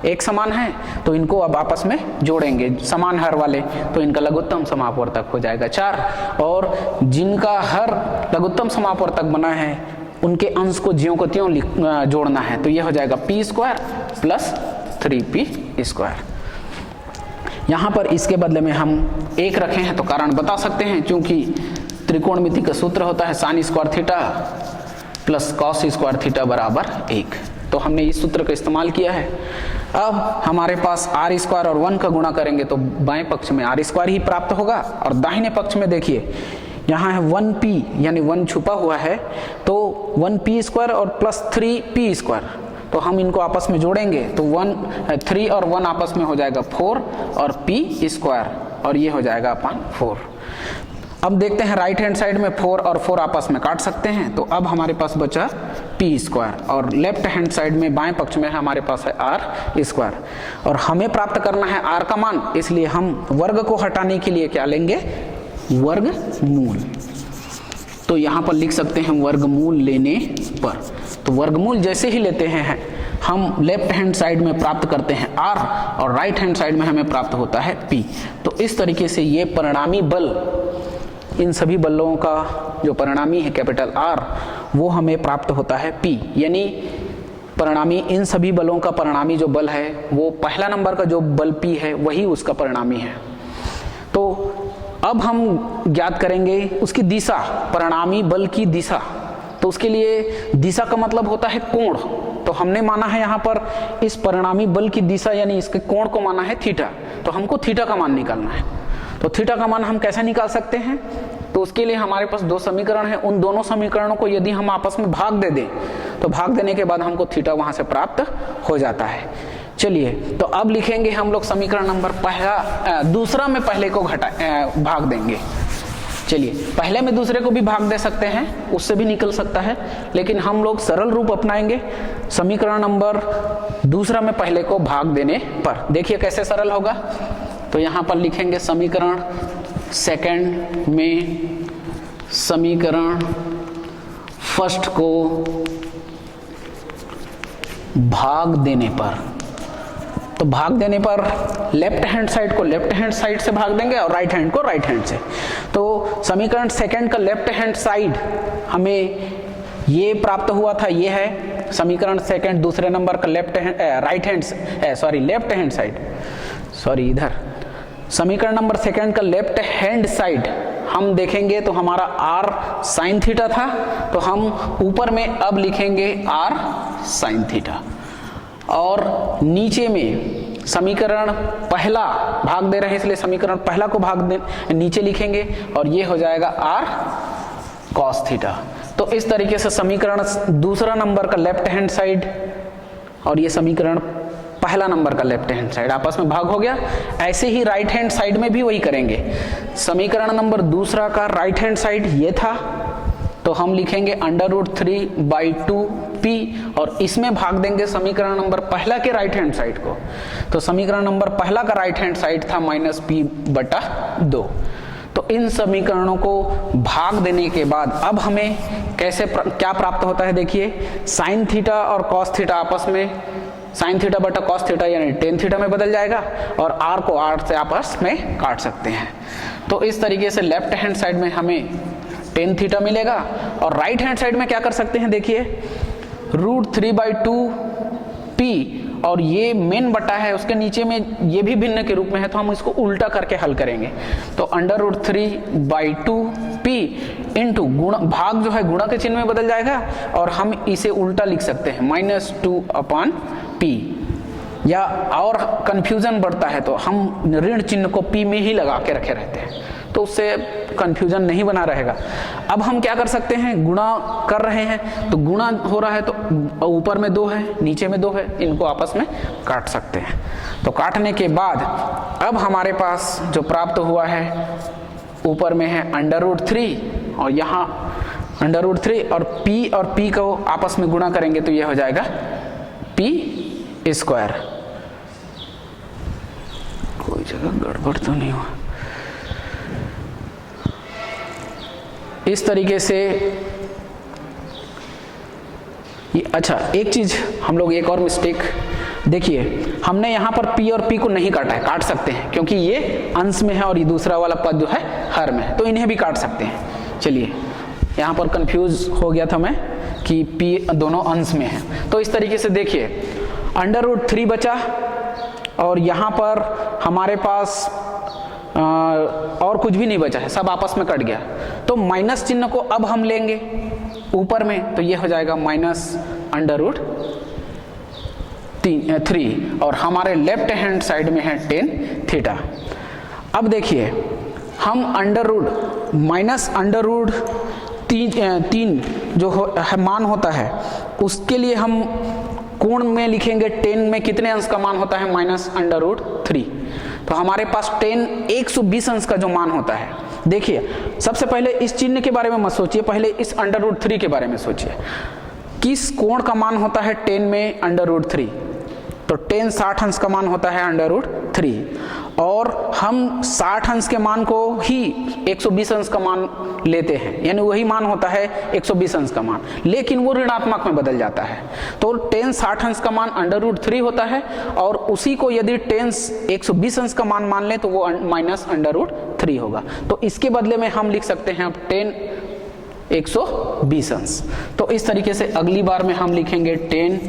[SPEAKER 1] एक समान है, तो इनको अब आपस में जोड़ेंगे समान हर वाले, तो इनका लघुत्तम समापवर्तक हो जाएगा 4, और जिनका हर लघुत्तम समापवर्तक बना है उनके अंश को ज्यों को त्यों जोड़ना है, तो ये हो जाएगा p square plus 3p square. यहाँ पर इसके बदले में हम 1 रखे हैं, तो कारण बता सकते हैं, क्योंकि त्रिकोणमिति का सूत्र होता है sine square theta plus cos square theta बराबर 1, तो हमने इस सूत्र का इस्तेमाल किया है। अब हमारे पास r स्क्वायर और 1 का गुणा करेंगे तो बाएं पक्ष में r स्क्वायर ही प्राप्त होगा, और दाहिने पक्ष में देखिए यहाँ है 1p यानी 1 छुपा हुआ है, तो 1p स्क्वायर और प्लस 3p स्क्वायर, तो हम इनको आपस में जोड़ेंगे तो 3 और 1 आपस में हो जाएगा 4 और p स्क्वायर, और ये हो जाएगा अपन 4। अब देखते हैं राइट हैंड साइड में 4 और 4 आपस में काट सकते हैं, तो अब हमारे पास बचा p स्क्वायर, और लेफ्ट हैंड साइड में बाएं पक्ष में हमारे पास है r स्क्वायर, और हमें प्राप्त करना है r का मान, इसलिए हम वर्ग को हटाने के लिए क्या लेंगे, वर्गमूल। तो यहाँ पर लिख सकते हैं वर्गमूल लेने पर, तो वर्गमूल जैसे ही लेते हैं हम लेफ्ट हैंड साइड में प्राप्त करते हैं r, और राइट हैंड साइड में हमें प्राप्त होता है p। तो इस तरीके से ये परिणामी बल, इन सभी बलों का जो परिणामी है कैपिटल R, वो हमें प्राप्त होता है p, यानी परिणामी इन सभी बलों का परिणामी जो बल है वो पहला नंबर का जो बल p है वही उसका परिणामी है। तो अब हम ज्ञात करेंगे उसकी दिशा, परिणामी बल की दिशा। तो उसके लिए दिशा का मतलब होता है कोण, तो हमने माना है यहाँ पर इस परिणामी बल की दिशा यानी इसके कोण को माना है थीटा, तो हमको थीटा का मान निकालना है। तो थीटा का मान हम कैसे निकाल सकते हैं, तो उसके लिए हमारे पास 2 समीकरण हैं, उन दोनों समीकरणों को यदि हम आपस में भाग दे दें तो भाग देने के बाद हमको थीटा वहां से प्राप्त हो जाता है। चलिए तो अब लिखेंगे हम लोग समीकरण नंबर दूसरा में पहले को भाग देंगे। चलिए पहले में दूसरे को भी भाग दे सकते हैं, उससे भी निकल सकता है, लेकिन हम लोग सरल रूप अपनाएंगे समीकरण नंबर दूसरा में पहले को भाग देने पर। देखिए कैसे सरल होगा, तो यहाँ पर लिखेंगे समीकरण सेकंड में समीकरण फर्स्ट को भाग देने पर, तो भाग देने पर लेफ्ट हैंड साइड को लेफ्ट हैंड साइड से भाग देंगे और राइट हैंड को राइट हैंड से। तो समीकरण सेकंड का लेफ्ट हैंड साइड हमें ये प्राप्त हुआ था, ये है समीकरण सेकंड, दूसरे नंबर का लेफ्ट हैंड साइड, सॉरी इधर समीकरण नंबर सेकंड का लेफ्ट हैंड साइड हम देखेंगे तो हमारा r साइन थीटा था, तो हम ऊपर में अब लिखेंगे r साइन थीटा, और नीचे में समीकरण पहला भाग दे रहे हैं इसलिए समीकरण पहला को नीचे लिखेंगे और ये हो जाएगा r cos थीटा। तो इस तरीके से समीकरण दूसरा नंबर का लेफ्ट हैंड साइड और ये समीकरण पहला नंबर का लेफ्ट हैंड साइड आपस में भाग हो गया। ऐसे ही राइट हैंड साइड में भी वही करेंगे। समीकरण नंबर दूसरा का राइट हैंड साइड ये था, तो हम लिखेंगे √3/2p और इसमें भाग देंगे समीकरण नंबर पहला के राइट हैंड साइड को। तो समीकरण नंबर पहला का राइट हैंड साइड था -p/2। तो इन समीकरणों को भाग देने के बाद अब हमें क्या प्राप्त होता है, देखिए साइन थीटा और कॉस थीटा आपस में साइन थीटा बटा कॉस थीटा यानी टेन थीटा में बदल जाएगा और r को r से आपस में काट सकते हैं। तो इस तरीके से लेफ्ट हैंड साइड में हमें टेन थीटा मिलेगा और राइट हैंड साइड में क्या कर सकते हैं, देखिए √3/2p और ये मेन बटा है उसके नीचे में ये भी भिन्न के रूप में है, तो हम इसको उल्टा करके हल करेंगे। तो √3/2p इंटू गुणा, भाग जो है गुणा के चिन्ह में बदल जाएगा और हम इसे उल्टा लिख सकते हैं -2/p, या और कंफ्यूजन बढ़ता है तो हम ऋण चिन्ह को p में ही लगा के रखे रहते हैं, तो उससे कंफ्यूजन नहीं बना रहेगा। अब हम क्या कर सकते हैं, गुणा कर रहे हैं तो गुणा हो रहा है तो ऊपर में 2 है नीचे में 2 है, इनको आपस में काट सकते हैं। तो काटने के बाद अब हमारे पास जो प्राप्त हुआ है ऊपर में है √3 और यहाँ √3 और p को आपस में गुणा करेंगे तो यह हो जाएगा p²। कोई जगह गड़बड़ तो नहीं हुआ। इस तरीके से अच्छा एक चीज हम लोग एक और मिस्टेक, देखिए हमने यहाँ पर p और p को नहीं काटा है, काट सकते हैं क्योंकि ये अंश में है और ये दूसरा वाला पद जो है हर में है, तो इन्हें भी काट सकते हैं। चलिए यहाँ पर कंफ्यूज हो गया था मैं कि p दोनों अंश में है। तो इस तरीके से देखिए √3 बचा और यहाँ पर हमारे पास और कुछ भी नहीं बचा है, सब आपस में कट गया। तो माइनस चिन्ह को अब हम लेंगे ऊपर में, तो ये हो जाएगा -√3 और हमारे लेफ्ट हैंड साइड में है टेन थीटा। अब देखिए हम -√3 जो मान होता है उसके लिए हम कोण में लिखेंगे, टेन में कितने अंश का मान होता है -√3, तो हमारे पास 120 अंश का जो मान होता है। देखिए सबसे पहले इस चिन्ह के बारे में मत सोचिए, पहले इस √3 के बारे में सोचिए। किस कोण का मान होता है 10 में √3, तो 10 60 अंश का मान होता है √3 और हम 60 अंश के मान को ही 120 अंश का मान लेते हैं, यानी वही मान होता है 120 अंश का मान, लेकिन वो ऋणात्मक में बदल जाता है। तो 10 60 अंश का मान √3 होता है और उसी को यदि 10 120 अंश का मान लें तो वो -√3 होगा। तो इसके बदले में हम लिख सकते हैं अब 10 120 अंश। तो इस तरीके से अगली बार में हम लिखेंगे 10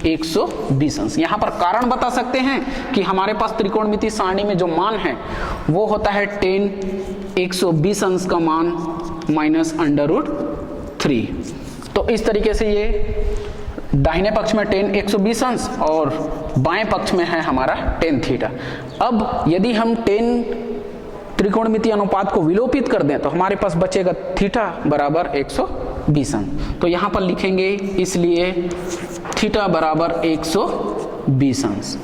[SPEAKER 1] 120 अंश। यहाँ पर कारण बता सकते हैं कि हमारे पास त्रिकोणमिति सारणी में जो मान है वो होता है 10 120 अंश का मान -√3। तो इस तरीके से ये दाहिने पक्ष में 10 120 अंश और बाएं पक्ष में है हमारा 10 थीटा। अब यदि हम 10 त्रिकोणमिति अनुपात को विलोपित कर दें तो हमारे पास बचेगा थीटा बराबर 120 अंश। तो यहाँ पर लिखेंगे इसलिए थीटा बराबर 120 अंश।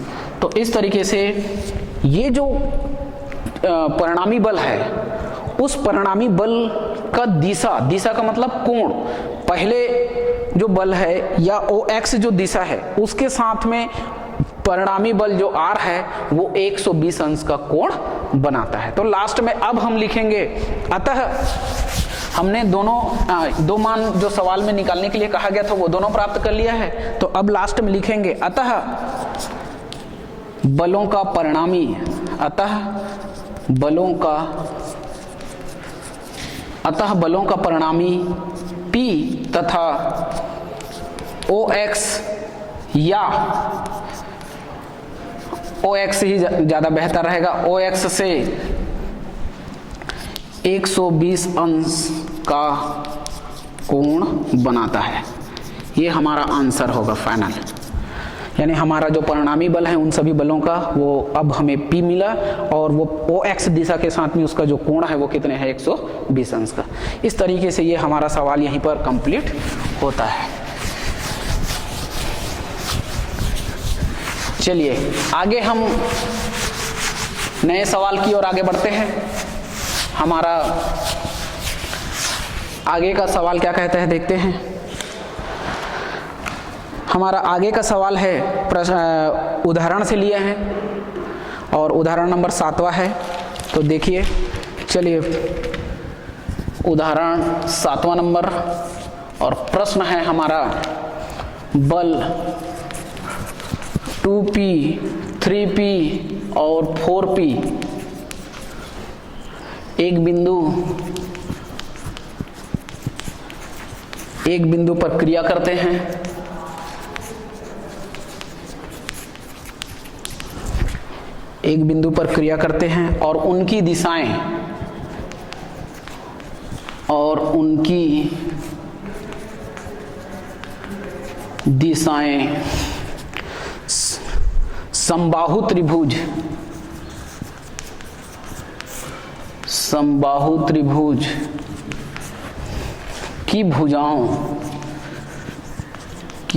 [SPEAKER 1] तो इस तरीके से ये जो परिणामी बल है उस परिणामी बल का दिशा का मतलब कोण, पहले जो बल है या OX जो दिशा है उसके साथ में परिणामी बल जो R है वो 120 अंश का कोण बनाता है। तो लास्ट में अब हम लिखेंगे, अतः हमने दो मान जो सवाल में निकालने के लिए कहा गया था वो दोनों प्राप्त कर लिया है। तो अब लास्ट में लिखेंगे अतः बलों का परिणामी P तथा OX या OX ही ज़्यादा बेहतर रहेगा, OX से 120 अंश का कोण बनाता है। ये हमारा आंसर होगा फाइनल, यानी हमारा जो परिणामी बल है उन सभी बलों का वो अब हमें P मिला, और वो OX दिशा के साथ में उसका जो कोण है वो कितने है 120 अंश का। इस तरीके से ये हमारा सवाल यहीं पर कंप्लीट होता है। चलिए आगे हम नए सवाल की ओर आगे बढ़ते हैं। हमारा आगे का सवाल क्या कहता है देखते हैं। हमारा आगे का सवाल है उदाहरण से लिया है और उदाहरण नंबर 7वां है। तो देखिए, चलिए उदाहरण 7वां नंबर, और प्रश्न है हमारा बल 2P, 3P और 4P एक बिंदु पर क्रिया करते हैं। एक बिंदु पर क्रिया करते हैं और उनकी दिशाएं समबाहु त्रिभुज की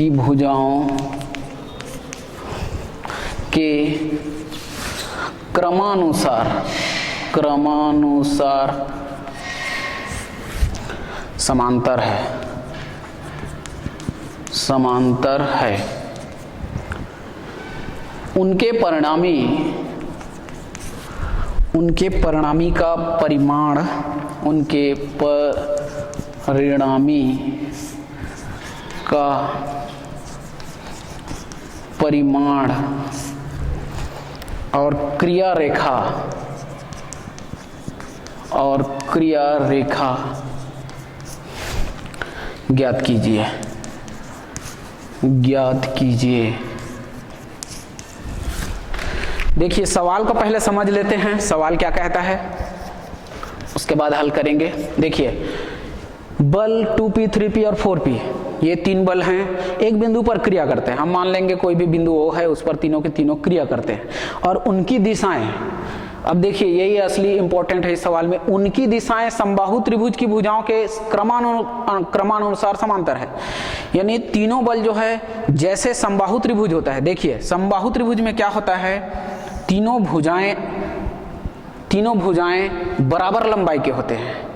[SPEAKER 1] भुजाओं के क्रमानुसार समांतर है। उनके परिणामी का परिमाण और क्रिया रेखा ज्ञात कीजिए। देखिए सवाल को पहले समझ लेते हैं, सवाल क्या कहता है, उसके बाद हल करेंगे। देखिए बल 2P, 3P और 4P ये तीन बल हैं, एक बिंदु पर क्रिया करते हैं। हम मान लेंगे कोई भी बिंदु O है, उस पर तीनों के तीनों क्रिया करते हैं और उनकी दिशाएं, अब देखिए यही असली इंपॉर्टेंट है इस सवाल में, उनकी दिशाएं समबाहु त्रिभुज की भुजाओं के क्रमानुसार समांतर है। यानी तीनों बल जो है जैसे समबाहु त्रिभुज होता है, देखिए समबाहु त्रिभुज में क्या होता है, तीनों भुजाएं बराबर लंबाई के होते हैं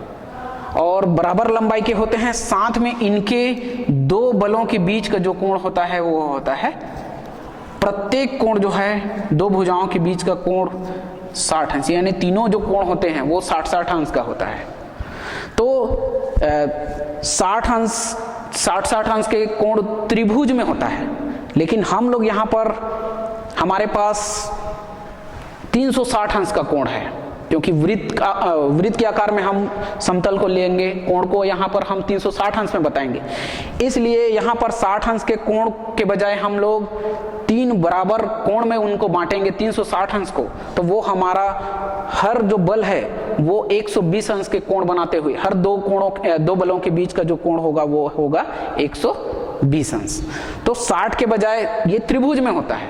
[SPEAKER 1] और बराबर लंबाई के होते हैं, साथ में इनके दो बलों के बीच का जो कोण होता है वो होता है, प्रत्येक कोण जो है दो भुजाओं के बीच का कोण 60 अंश, यानी तीनों जो कोण होते हैं वो 60 अंश का होता है। तो 60 अंश के कोण त्रिभुज में होता है, लेकिन हम लोग यहाँ पर हमारे पास 360 अंश का कोण है, क्योंकि वृत्त के आकार में हम समतल को लेंगे, कोण को यहाँ पर हम 360 अंश में बताएंगे, इसलिए यहाँ पर 60 अंश के कोण के बजाय हम लोग 3 बराबर कोण में उनको बांटेंगे 360 अंश को, तो वो हमारा हर जो बल है वो 120 अंश के कोण बनाते हुए, हर दो बलों के बीच का जो कोण होगा वो होगा 120 अंश। तो 60 के बजाय ये त्रिभुज में होता है,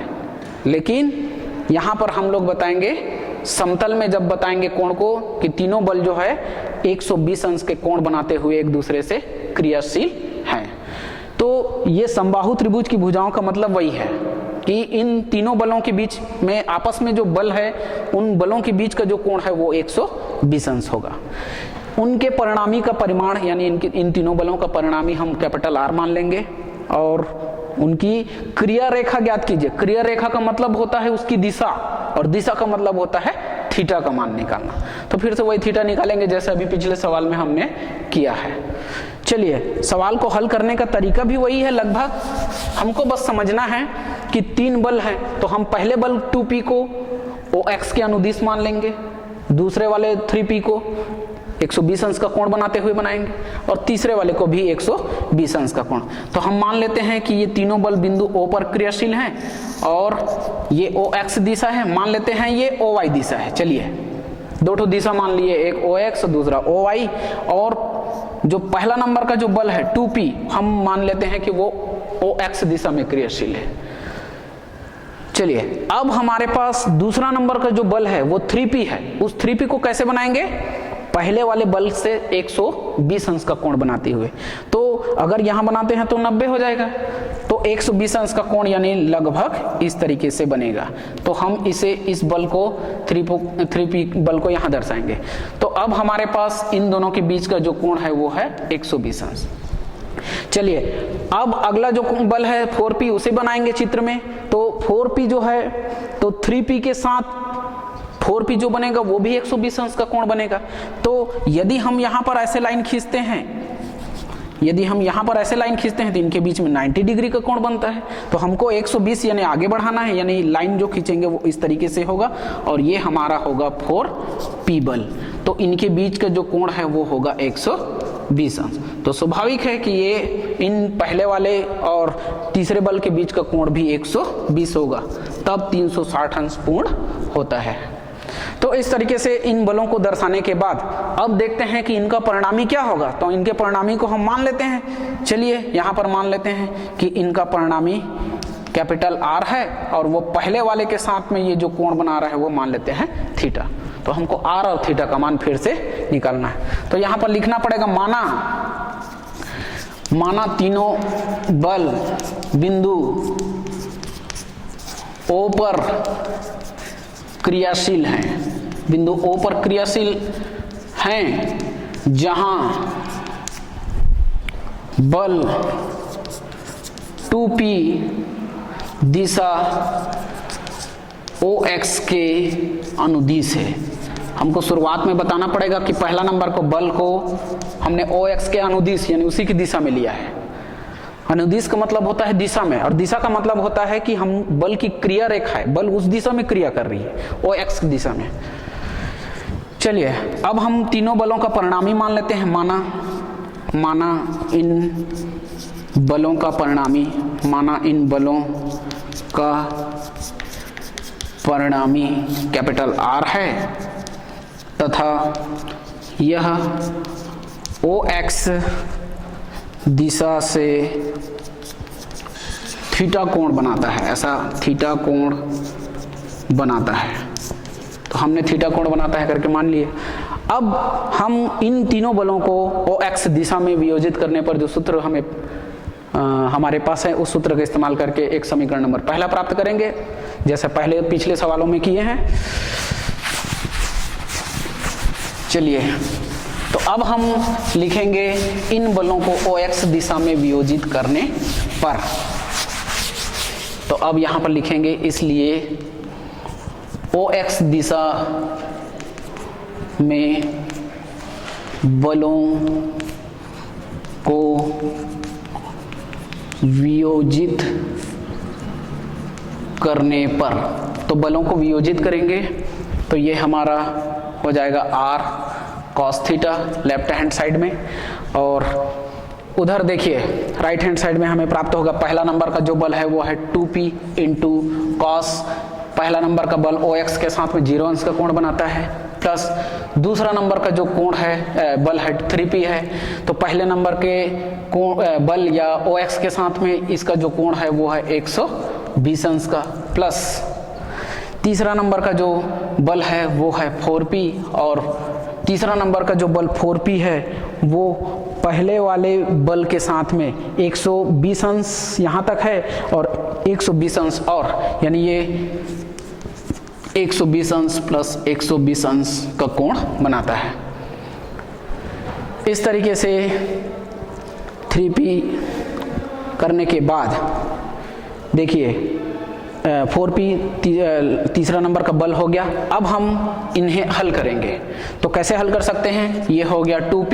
[SPEAKER 1] लेकिन यहाँ पर हम लोग बताएंगे समतल में, जब बताएंगे कोण को कि तीनों बल जो है 120 अंश के कोण बनाते हुए एक दूसरे से क्रियाशील हैं। तो ये समबाहु त्रिभुज की भुजाओं का मतलब वही है कि इन तीनों बलों के बीच में आपस में जो बल है, उन बलों के बीच का जो कोण है वो 120 अंश होगा। उनके परिणामी का परिमाण, यानी इन तीनों बलों का परिणामी हम कैपिटल R मान लेंगे, और उनकी क्रिया रेखा ज्ञात कीजिए। क्रिया रेखा का मतलब होता है उसकी दिशा, और दिशा का मतलब होता है थीटा का मान निकालना। तो फिर से वही थीटा निकालेंगे जैसे अभी पिछले सवाल में हमने किया है। चलिए सवाल को हल करने का तरीका भी वही है लगभग, हमको बस समझना है कि 3 बल हैं, तो हम पहले बल 2P को OX के अनुदिश मान लेंगे, दूसरे वाले 3P को 120 अंश का कोण बनाते हुए बनाएंगे, और तीसरे वाले को भी 120 अंश का कोण। तो हम मान लेते हैं कि ये तीनों बल बिंदु O पर क्रियाशील हैं और ये OX दिशा है, मान लेते हैं ये OY दिशा है। चलिए दो ठो दिशा मान लिए, एक OX दूसरा OY, और जो पहला नंबर का जो बल है 2P हम मान लेते हैं कि वो OX दिशा में क्रियाशील है। चलिए अब हमारे पास दूसरा नंबर का जो बल है वो 3P है। उस 3P को कैसे बनाएंगे? पहले वाले बल से 120 अंश का कोण बनाते हुए। तो अगर यहां बनाते हैं तो 90 हो जाएगा, तो 120 अंश का कोण यानी लगभग इस तरीके से बनेगा। तो हम इसे इस बल को 3P बल को यहां दर्शाएंगे। तो अब हमारे पास इन दोनों के बीच का जो कोण है वो है 120 अंश। चलिए अब अगला जो बल है 4P उसे बनाएंगे चित्र में। तो 4P जो है तो 3P के साथ 4P जो बनेगा वो भी 120 अंश का कोण बनेगा। तो यदि हम यहां पर ऐसे लाइन खींचते हैं, तो इनके बीच में 90 डिग्री का कोण बनता है। तो हमको 120 यानी आगे बढ़ाना है, यानी लाइन जो खींचेंगे वो इस तरीके से होगा, और ये हमारा होगा 4P बल। तो इनके बीच का जो कोण है वो होगा 120 अंश। तो स्वाभाविक है कि ये इन पहले वाले और तीसरे बल के बीच का कोण भी 120 होगा, तब 360 अंश पूर्ण होता है। तो इस तरीके से इन बलों को दर्शाने के बाद अब देखते हैं कि इनका परिणामी क्या होगा। तो इनके परिणामी को हम मान लेते हैं। चलिए यहाँ पर मान लेते हैं कि इनका परिणामी कैपिटल R है, और वो पहले वाले के साथ में ये जो कोण बना रहा है वो मान लेते हैं थीटा। तो हमको R और थीटा का मान फिर से निकालना है। तो यहाँ पर लिखना पड़ेगा माना तीनों बल बिंदु O पर क्रियाशील हैं, बिंदु O पर क्रियाशील हैं, जहां बल 2P दिशा OX के अनुदिश है। हमको शुरुआत में बताना पड़ेगा कि पहला नंबर को बल को हमने OX के अनुदिश यानी उसी की दिशा में लिया है। अनुदिश का मतलब होता है दिशा में, और दिशा का मतलब होता है कि हम बल की क्रिया रेखा है, बल उस दिशा में क्रिया कर रही है, OX की दिशा में। चलिए अब हम तीनों बलों का परिणामी मान लेते हैं। माना इन बलों का परिणामी, कैपिटल R है, तथा यह OX दिशा से थीटा कोण बनाता है, ऐसा थीटा कोण बनाता है। तो हमने थीटा कोण बनाता है करके मान लिए। अब हम इन तीनों बलों को OX दिशा में वियोजित करने पर जो सूत्र हमें हमारे पास है, उस सूत्र का इस्तेमाल करके एक समीकरण नंबर पहला प्राप्त करेंगे, जैसे पहले पिछले सवालों में किए हैं। चलिए तो अब हम लिखेंगे इन बलों को OX दिशा में वियोजित करने पर। तो अब यहां पर लिखेंगे, इसलिए OX दिशा में बलों को वियोजित करने पर, तो बलों को वियोजित करेंगे तो ये हमारा हो जाएगा R cos theta left hand side में, और उधर देखिए राइट हैंड साइड में हमें प्राप्त होगा पहला नंबर का जो बल है वो है 2P इंटू कॉस, पहला नंबर का बल OX के साथ में 0 अंश का कोण बनाता है, प्लस दूसरा नंबर का जो कोण है बल है 3P है, तो पहले नंबर के कोण बल या OX के साथ में इसका जो कोण है वो है 120 अंश का, प्लस तीसरा नंबर का जो बल है वो है 4P, और तीसरा नंबर का जो बल 4P है वो पहले वाले बल के साथ में 120 अंश यहाँ तक है और 120 अंश और, यानी ये 120 अंश प्लस 120 अंश का कोण बनाता है। इस तरीके से 3P करने के बाद देखिए 4P तीसरा नंबर का बल हो गया। अब हम इन्हें हल करेंगे, तो कैसे हल कर सकते हैं? ये हो गया 2P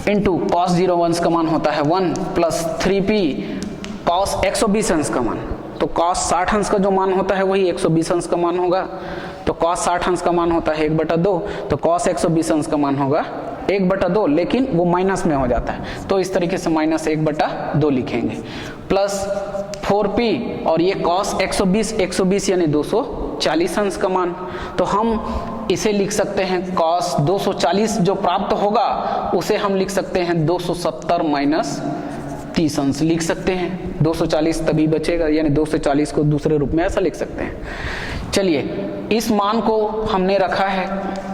[SPEAKER 1] इंटू कॉस 0 अंश का मान होता है 1 प्लस 3P कॉस 120 अंश का मान, तो कॉस 60 अंश का जो मान होता है वही 120 अंश का मान होगा, तो cos 60 अंश का मान होता है 1/2, तो cos 120 अंश का मान होगा 1/2, लेकिन वो माइनस में हो जाता है, तो इस तरीके से -1/2 लिखेंगे, प्लस 4p और ये cos 120 यानी 240 अंश का मान, तो हम इसे लिख सकते हैं cos 240 जो प्राप्त होगा उसे हम लिख सकते हैं 270 - 30 अंश लिख सकते हैं। 240 तभी बचेगा, यानी 240 को दूसरे रूप में ऐसा लिख सकते हैं। चलिए, इस मान को हमने रखा है,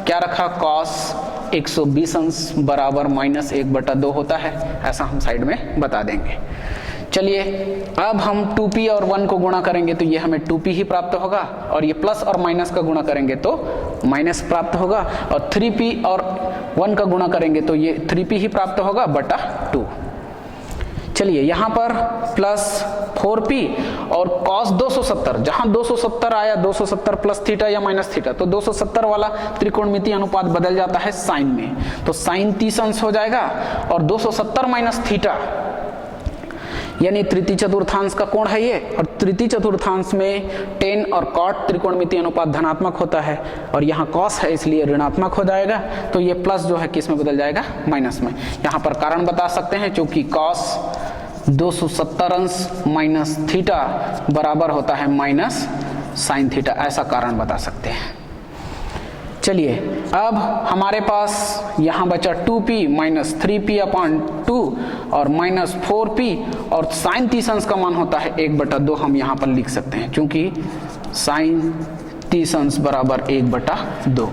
[SPEAKER 1] क्या रखा, cos 120 अंश बराबर -1/2 होता है, ऐसा हम साइड में बता देंगे। चलिए, अब हम 2p और 1 को गुणा करेंगे तो ये हमें 2p ही प्राप्त होगा, और ये प्लस और माइनस का गुणा करेंगे तो माइनस प्राप्त होगा, और 3p और 1 का गुणा करेंगे तो ये 3p ही प्राप्त होगा बटा 2। चलिए, यहाँ पर प्लस 4p और cos 270, जहां 270 आया, 270 प्लस थीटा या माइनस थीटा, तो 270 वाला त्रिकोणमितीय अनुपात बदल जाता है साइन में, तो साइन 30 अंश हो जाएगा, और 270 माइनस थीटा यानी तृतीय चतुर्थांश का कोण है ये, और तृतीय चतुर्थांश में tan और cot त्रिकोणमितीय अनुपात धनात्मक होता है, और यहाँ cos है इसलिए ऋणात्मक हो जाएगा, तो ये प्लस जो है किस में बदल जाएगा, माइनस में। यहाँ पर कारण बता सकते हैं, क्योंकि cos 270 अंश माइनस थीटा बराबर होता है माइनस साइन थीटा, ऐसा कारण बता सकते हैं। चलिए, अब हमारे पास यहाँ बचा 2p - 3p/2 और -4p, और साइन 30 अंश का मान होता है 1/2, हम यहाँ पर लिख सकते हैं, क्योंकि साइन 30 अंश बराबर 1/2।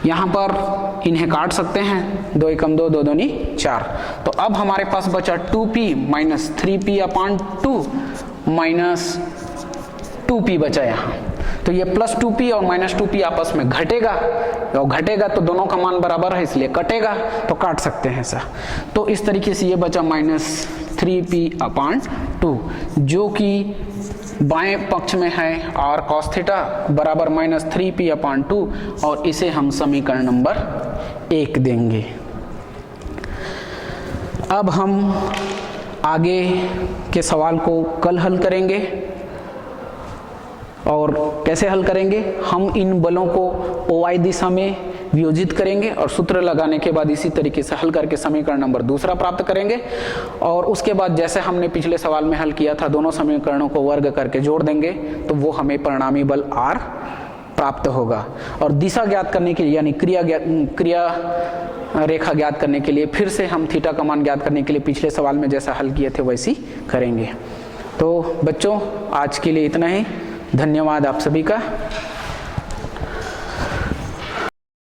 [SPEAKER 1] यहाँ पर इन्हें काट सकते हैं, 2 एकम 2, 2 दूनी 4, तो अब हमारे पास बचा 2p - 3p/2 माइनस 2p बचा यहाँ, तो ये प्लस 2p और माइनस 2p आपस में घटेगा, और घटेगा तो दोनों का मान बराबर है इसलिए कटेगा, तो काट सकते हैं ऐसा। तो इस तरीके से ये बचा -3p/2, जो कि बाएं पक्ष में है r cos थीटा बराबर -3p/2, और इसे हम समीकरण नंबर 1 देंगे। अब हम आगे के सवाल को कल हल करेंगे, और कैसे हल करेंगे, हम इन बलों को OI दिशा में वियोजित करेंगे, और सूत्र लगाने के बाद इसी तरीके से हल करके समीकरण नंबर 2 प्राप्त करेंगे, और उसके बाद जैसे हमने पिछले सवाल में हल किया था, दोनों समीकरणों को वर्ग करके जोड़ देंगे, तो वो हमें परिणामी बल R प्राप्त होगा। और दिशा ज्ञात करने के लिए, यानी क्रिया रेखा ज्ञात करने के लिए फिर से हम थीटा का मान ज्ञात करने के लिए पिछले सवाल में जैसा हल किए थे वैसी करेंगे। तो बच्चों, आज के लिए इतना ही, धन्यवाद आप सभी का।